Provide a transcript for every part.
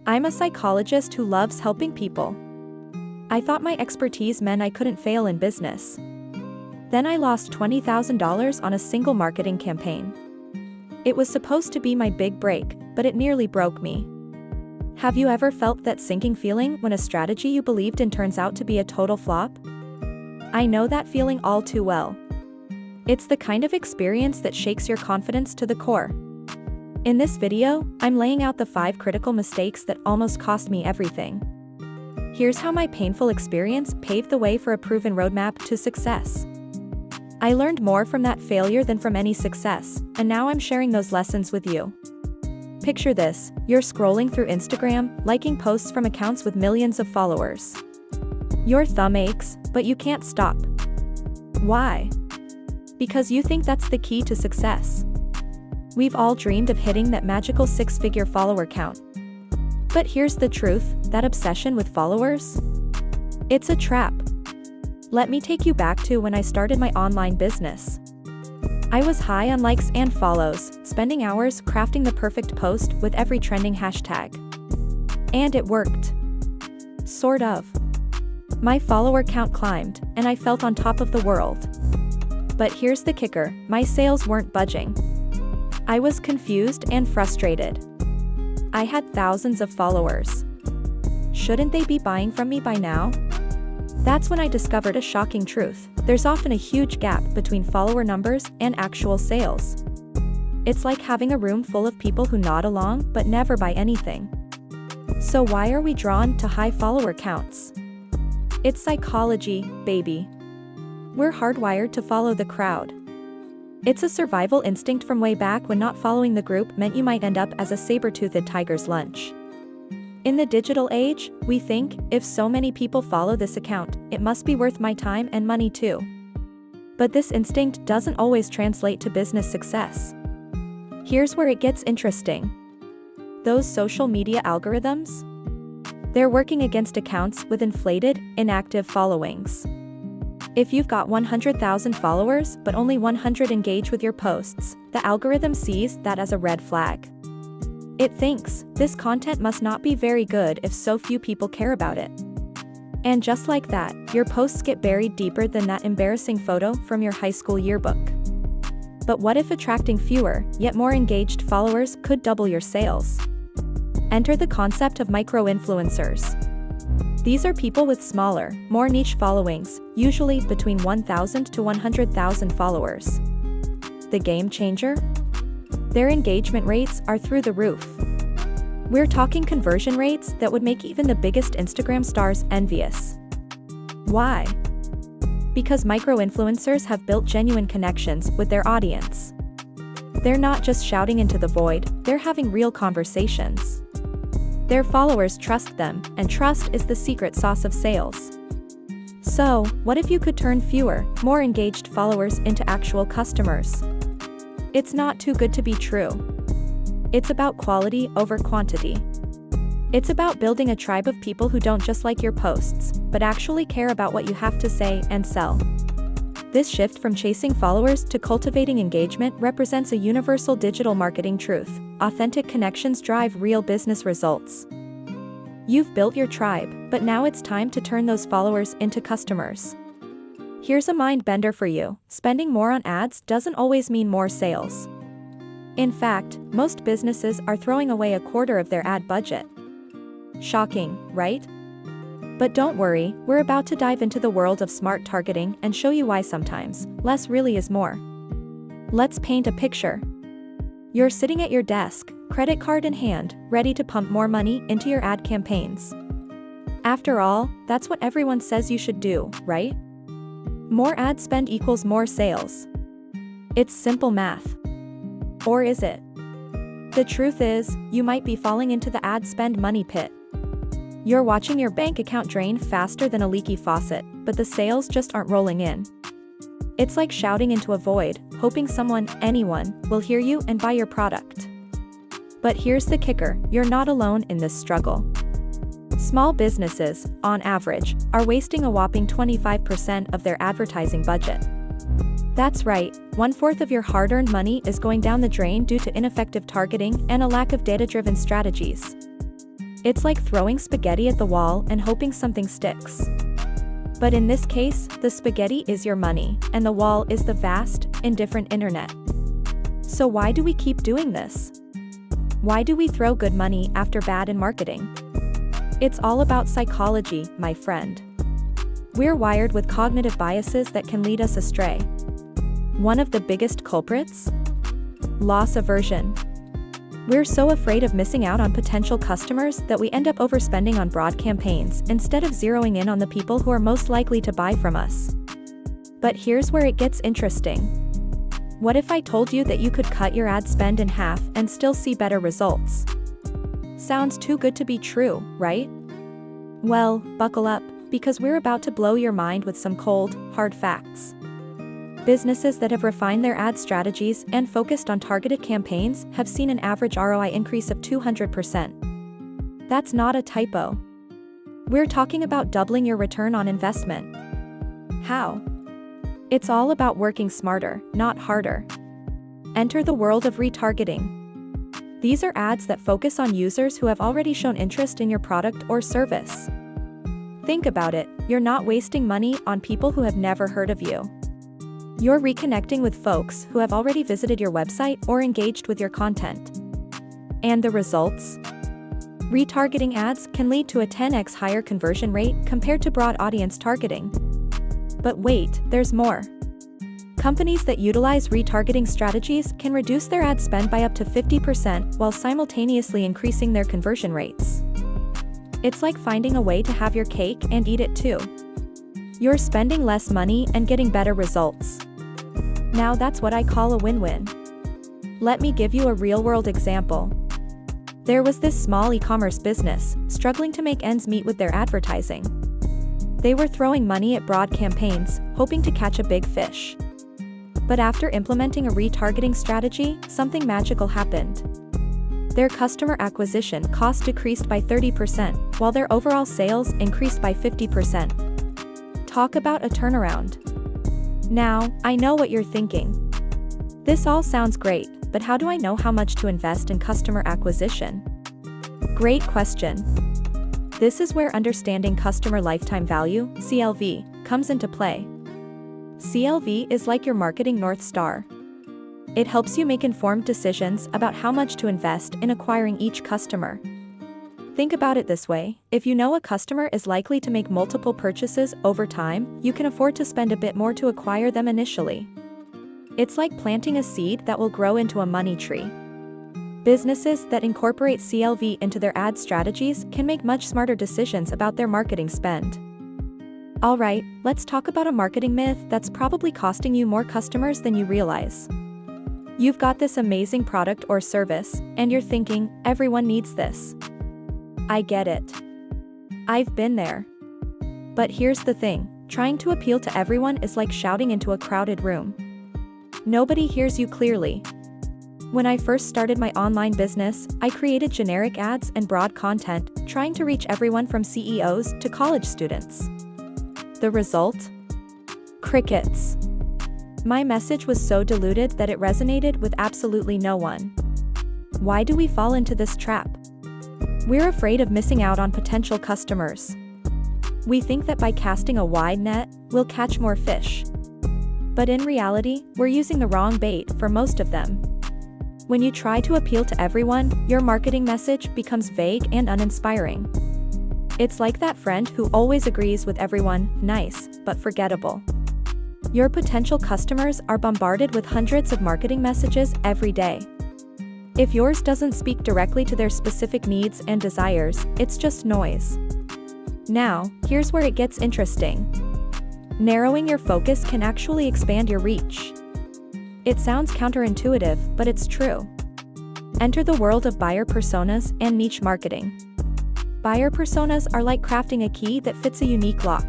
I'm a psychologist who loves helping people. I thought my expertise meant I couldn't fail in business. Then I lost $20,000 on a single marketing campaign. It was supposed to be my big break, but it nearly broke me. Have you ever felt that sinking feeling when a strategy you believed in turns out to be a total flop? I know that feeling all too well. It's the kind of experience that shakes your confidence to the core. In this video, I'm laying out the 5 critical mistakes that almost cost me everything. Here's how my painful experience paved the way for a proven roadmap to success. I learned more from that failure than from any success, and now I'm sharing those lessons with you. Picture this: you're scrolling through Instagram, liking posts from accounts with millions of followers. Your thumb aches, but you can't stop. Why? Because you think that's the key to success. We've all dreamed of hitting that magical 6-figure follower count. But here's the truth: that obsession with followers? It's a trap. Let me take you back to when I started my online business. I was high on likes and follows, spending hours crafting the perfect post with every trending hashtag. And it worked. Sort of. My follower count climbed, and I felt on top of the world. But here's the kicker: my sales weren't budging. I was confused and frustrated. I had thousands of followers. Shouldn't they be buying from me by now? That's when I discovered a shocking truth: there's often a huge gap between follower numbers and actual sales. It's like having a room full of people who nod along but never buy anything. So why are we drawn to high follower counts? It's psychology, baby. We're hardwired to follow the crowd. It's a survival instinct from way back when not following the group meant you might end up as a saber-toothed tiger's lunch. In the digital age, we think, if so many people follow this account, it must be worth my time and money too. But this instinct doesn't always translate to business success. Here's where it gets interesting. Those social media algorithms? They're working against accounts with inflated, inactive followings. If you've got 100,000 followers but only 100 engage with your posts, the algorithm sees that as a red flag. It thinks, this content must not be very good if so few people care about it. And just like that, your posts get buried deeper than that embarrassing photo from your high school yearbook. But what if attracting fewer, yet more engaged followers could double your sales? Enter the concept of micro-influencers. These are people with smaller, more niche followings, usually between 1,000 to 100,000 followers. The game changer? Their engagement rates are through the roof. We're talking conversion rates that would make even the biggest Instagram stars envious. Why? Because micro-influencers have built genuine connections with their audience. They're not just shouting into the void, they're having real conversations. Their followers trust them, and trust is the secret sauce of sales. So, what if you could turn fewer, more engaged followers into actual customers? It's not too good to be true. It's about quality over quantity. It's about building a tribe of people who don't just like your posts, but actually care about what you have to say and sell. This shift from chasing followers to cultivating engagement represents a universal digital marketing truth: authentic connections drive real business results. You've built your tribe, but now it's time to turn those followers into customers. Here's a mind bender for you: spending more on ads doesn't always mean more sales. In fact, most businesses are throwing away a quarter of their ad budget. Shocking, right? But don't worry, we're about to dive into the world of smart targeting and show you why sometimes less really is more. Let's paint a picture. You're sitting at your desk, credit card in hand, ready to pump more money into your ad campaigns. After all, that's what everyone says you should do, right? More ad spend equals more sales. It's simple math. Or is it? The truth is, you might be falling into the ad spend money pit. You're watching your bank account drain faster than a leaky faucet, but the sales just aren't rolling in. It's like shouting into a void, hoping someone, anyone, will hear you and buy your product. But here's the kicker: you're not alone in this struggle. Small businesses, on average, are wasting a whopping 25% of their advertising budget. That's right, 1/4 of your hard-earned money is going down the drain due to ineffective targeting and a lack of data-driven strategies. It's like throwing spaghetti at the wall and hoping something sticks. But in this case, the spaghetti is your money, and the wall is the vast, indifferent internet. So why do we keep doing this? Why do we throw good money after bad in marketing? It's all about psychology, my friend. We're wired with cognitive biases that can lead us astray. One of the biggest culprits? Loss aversion. We're so afraid of missing out on potential customers that we end up overspending on broad campaigns instead of zeroing in on the people who are most likely to buy from us. But here's where it gets interesting. What if I told you that you could cut your ad spend in half and still see better results? Sounds too good to be true, right? Well, buckle up, because we're about to blow your mind with some cold, hard facts. Businesses that have refined their ad strategies and focused on targeted campaigns have seen an average ROI increase of 200%. That's not a typo. We're talking about doubling your return on investment. How? It's all about working smarter, not harder. Enter the world of retargeting. These are ads that focus on users who have already shown interest in your product or service. Think about it, you're not wasting money on people who have never heard of you. You're reconnecting with folks who have already visited your website or engaged with your content. And the results? Retargeting ads can lead to a 10x higher conversion rate compared to broad audience targeting. But wait, there's more. Companies that utilize retargeting strategies can reduce their ad spend by up to 50% while simultaneously increasing their conversion rates. It's like finding a way to have your cake and eat it too. You're spending less money and getting better results. Now that's what I call a win-win. Let me give you a real-world example. There was this small e-commerce business, struggling to make ends meet with their advertising. They were throwing money at broad campaigns, hoping to catch a big fish. But after implementing a retargeting strategy, something magical happened. Their customer acquisition cost decreased by 30%, while their overall sales increased by 50%. Talk about a turnaround. Now, I know what you're thinking. This all sounds great, but how do I know how much to invest in customer acquisition? Great question. This is where understanding customer lifetime value, CLV, comes into play. CLV is like your marketing North Star. It helps you make informed decisions about how much to invest in acquiring each customer. Think about it this way, if you know a customer is likely to make multiple purchases over time, you can afford to spend a bit more to acquire them initially. It's like planting a seed that will grow into a money tree. Businesses that incorporate CLV into their ad strategies can make much smarter decisions about their marketing spend. Alright, let's talk about a marketing myth that's probably costing you more customers than you realize. You've got this amazing product or service, and you're thinking, everyone needs this. I get it. I've been there. But here's the thing, trying to appeal to everyone is like shouting into a crowded room. Nobody hears you clearly. When I first started my online business, I created generic ads and broad content, trying to reach everyone from CEOs to college students. The result? Crickets. My message was so diluted that it resonated with absolutely no one. Why do we fall into this trap? We're afraid of missing out on potential customers. We think that by casting a wide net, we'll catch more fish. But in reality, we're using the wrong bait for most of them. When you try to appeal to everyone, your marketing message becomes vague and uninspiring. It's like that friend who always agrees with everyone, nice, but forgettable. Your potential customers are bombarded with hundreds of marketing messages every day. If yours doesn't speak directly to their specific needs and desires, it's just noise. Now, here's where it gets interesting. Narrowing your focus can actually expand your reach. It sounds counterintuitive, but it's true. Enter the world of buyer personas and niche marketing. Buyer personas are like crafting a key that fits a unique lock.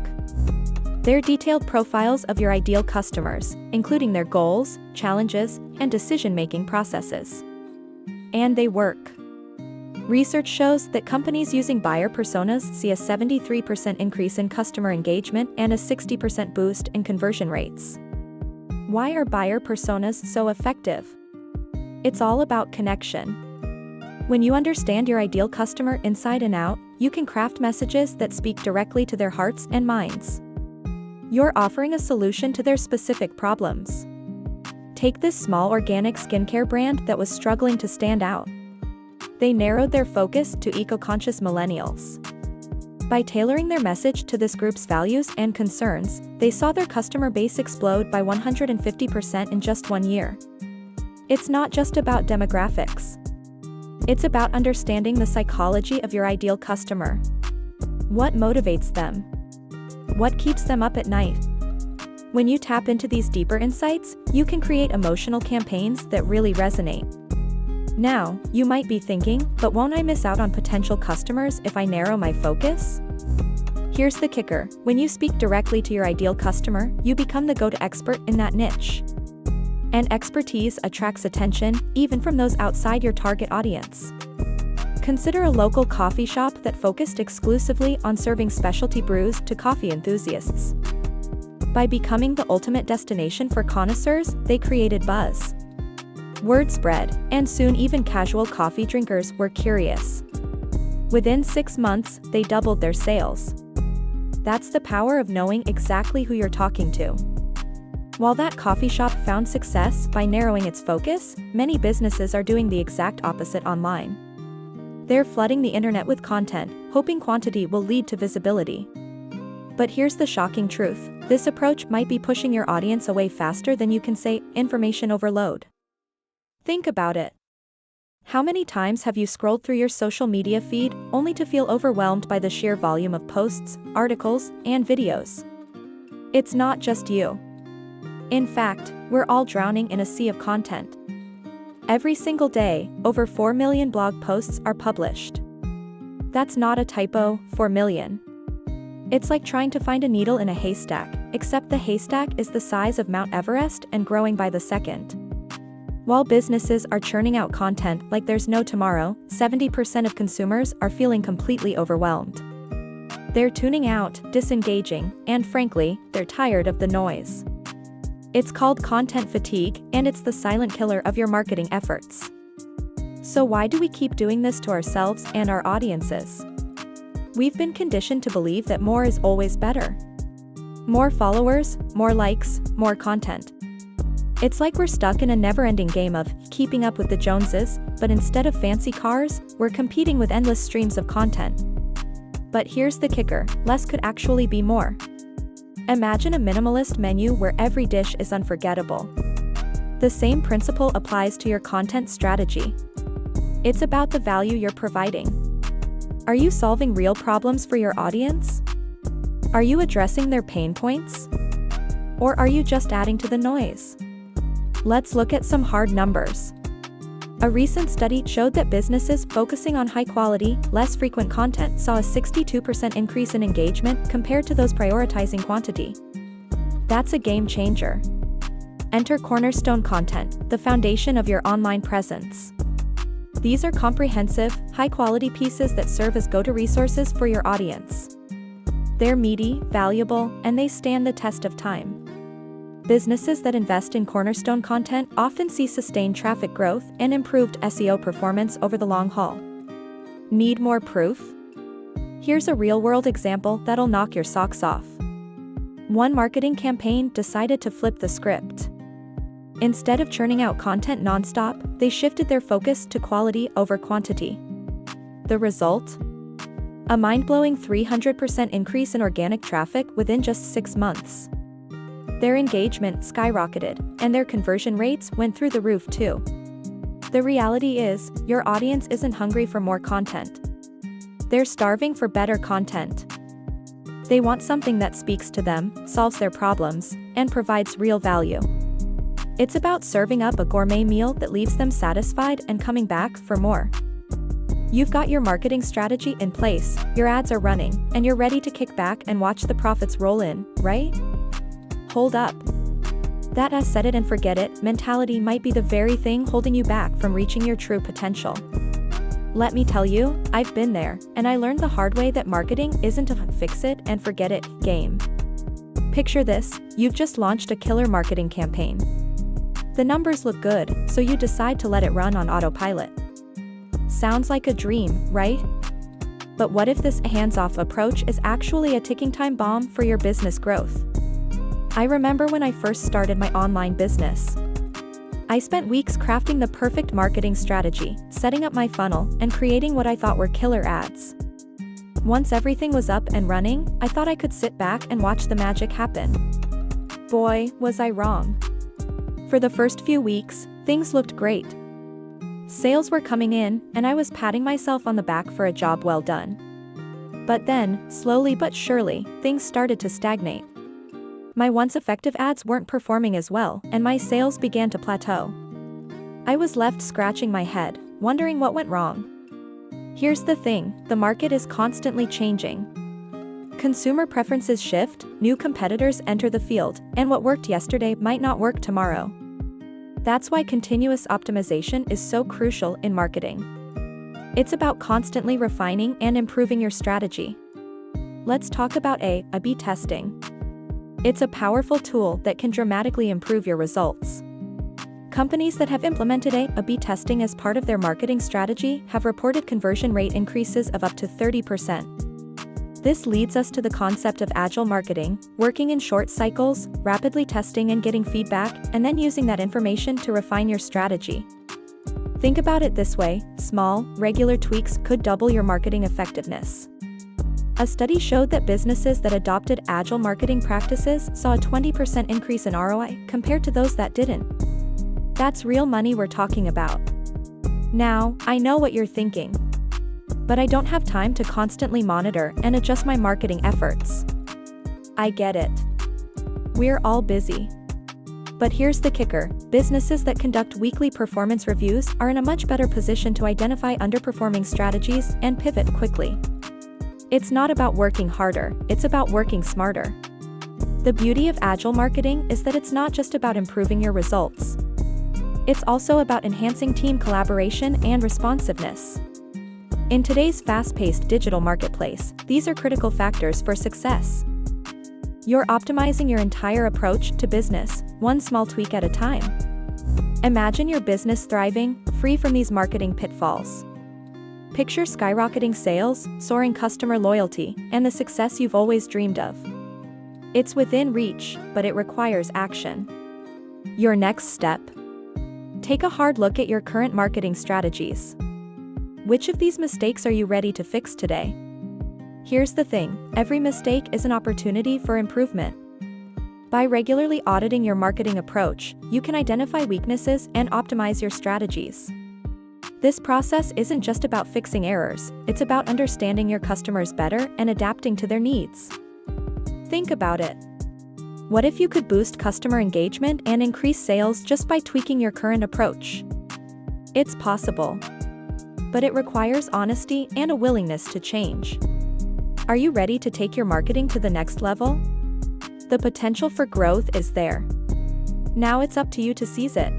They're detailed profiles of your ideal customers, including their goals, challenges, and decision-making processes. And they work. Research shows that companies using buyer personas see a 73% increase in customer engagement and a 60% boost in conversion rates. Why are buyer personas so effective? It's all about connection. When you understand your ideal customer inside and out, you can craft messages that speak directly to their hearts and minds. You're offering a solution to their specific problems. Take this small organic skincare brand that was struggling to stand out. They narrowed their focus to eco-conscious millennials. By tailoring their message to this group's values and concerns, they saw their customer base explode by 150% in just 1 year. It's not just about demographics. It's about understanding the psychology of your ideal customer. What motivates them? What keeps them up at night? When you tap into these deeper insights, you can create emotional campaigns that really resonate. Now, you might be thinking, but won't I miss out on potential customers if I narrow my focus? Here's the kicker: when you speak directly to your ideal customer, you become the go-to expert in that niche. And expertise attracts attention, even from those outside your target audience. Consider a local coffee shop that focused exclusively on serving specialty brews to coffee enthusiasts. By becoming the ultimate destination for connoisseurs, they created buzz. Word spread, and soon even casual coffee drinkers were curious. Within 6 months, they doubled their sales. That's the power of knowing exactly who you're talking to. While that coffee shop found success by narrowing its focus, many businesses are doing the exact opposite online. They're flooding the internet with content, hoping quantity will lead to visibility. But here's the shocking truth: this approach might be pushing your audience away faster than you can say, information overload. Think about it. How many times have you scrolled through your social media feed only to feel overwhelmed by the sheer volume of posts, articles, and videos? It's not just you. In fact, we're all drowning in a sea of content. Every single day, over 4 million blog posts are published. That's not a typo, 4 million. It's like trying to find a needle in a haystack, except the haystack is the size of Mount Everest and growing by the second. While businesses are churning out content like there's no tomorrow, 70% of consumers are feeling completely overwhelmed. They're tuning out, disengaging, and frankly, they're tired of the noise. It's called content fatigue, and it's the silent killer of your marketing efforts. So why do we keep doing this to ourselves and our audiences? We've been conditioned to believe that more is always better. More followers, more likes, more content. It's like we're stuck in a never-ending game of keeping up with the Joneses, but instead of fancy cars, we're competing with endless streams of content. But here's the kicker: less could actually be more. Imagine a minimalist menu where every dish is unforgettable. The same principle applies to your content strategy. It's about the value you're providing. Are you solving real problems for your audience? Are you addressing their pain points? Or are you just adding to the noise? Let's look at some hard numbers. A recent study showed that businesses focusing on high-quality, less frequent content saw a 62% increase in engagement compared to those prioritizing quantity. That's a game changer. Enter cornerstone content, the foundation of your online presence. These are comprehensive, high-quality pieces that serve as go-to resources for your audience. They're meaty, valuable, and they stand the test of time. Businesses that invest in cornerstone content often see sustained traffic growth and improved SEO performance over the long haul. Need more proof? Here's a real-world example that'll knock your socks off. One marketing campaign decided to flip the script. Instead of churning out content nonstop, they shifted their focus to quality over quantity. The result? A mind-blowing 300% increase in organic traffic within just 6 months. Their engagement skyrocketed, and their conversion rates went through the roof too. The reality is, your audience isn't hungry for more content. They're starving for better content. They want something that speaks to them, solves their problems, and provides real value. It's about serving up a gourmet meal that leaves them satisfied and coming back for more. You've got your marketing strategy in place, your ads are running, and you're ready to kick back and watch the profits roll in, right? Hold up. That set it and forget it mentality might be the very thing holding you back from reaching your true potential. Let me tell you, I've been there, and I learned the hard way that marketing isn't a fix it and forget it game. Picture this: you've just launched a killer marketing campaign. The numbers look good, so you decide to let it run on autopilot. Sounds like a dream, right? But what if this hands-off approach is actually a ticking time bomb for your business growth? I remember when I first started my online business. I spent weeks crafting the perfect marketing strategy, setting up my funnel, and creating what I thought were killer ads. Once everything was up and running, I thought I could sit back and watch the magic happen. Boy, was I wrong. For the first few weeks, things looked great. Sales were coming in, and I was patting myself on the back for a job well done. But then, slowly but surely, things started to stagnate. My once effective ads weren't performing as well, and my sales began to plateau. I was left scratching my head, wondering what went wrong. Here's the thing, the market is constantly changing. Consumer preferences shift, new competitors enter the field, and what worked yesterday might not work tomorrow. That's why continuous optimization is so crucial in marketing. It's about constantly refining and improving your strategy. Let's talk about A/B testing. It's a powerful tool that can dramatically improve your results. Companies that have implemented A/B testing as part of their marketing strategy have reported conversion rate increases of up to 30%. This leads us to the concept of agile marketing, working in short cycles, rapidly testing and getting feedback, and then using that information to refine your strategy. Think about it this way, small, regular tweaks could double your marketing effectiveness. A study showed that businesses that adopted agile marketing practices saw a 20% increase in ROI compared to those that didn't. That's real money we're talking about. Now, I know what you're thinking. But I don't have time to constantly monitor and adjust my marketing efforts. I get it. We're all busy. But here's the kicker, businesses that conduct weekly performance reviews are in a much better position to identify underperforming strategies and pivot quickly. It's not about working harder, it's about working smarter. The beauty of agile marketing is that it's not just about improving your results. It's also about enhancing team collaboration and responsiveness. In today's fast-paced digital marketplace, these are critical factors for success. You're optimizing your entire approach to business, one small tweak at a time. Imagine your business thriving, free from these marketing pitfalls. Picture skyrocketing sales, soaring customer loyalty, and the success you've always dreamed of. It's within reach, but it requires action. Your next step. Take a hard look at your current marketing strategies. Which of these mistakes are you ready to fix today? Here's the thing, every mistake is an opportunity for improvement. By regularly auditing your marketing approach, you can identify weaknesses and optimize your strategies. This process isn't just about fixing errors, it's about understanding your customers better and adapting to their needs. Think about it. What if you could boost customer engagement and increase sales just by tweaking your current approach? It's possible. But it requires honesty and a willingness to change. Are you ready to take your marketing to the next level? The potential for growth is there. Now it's up to you to seize it.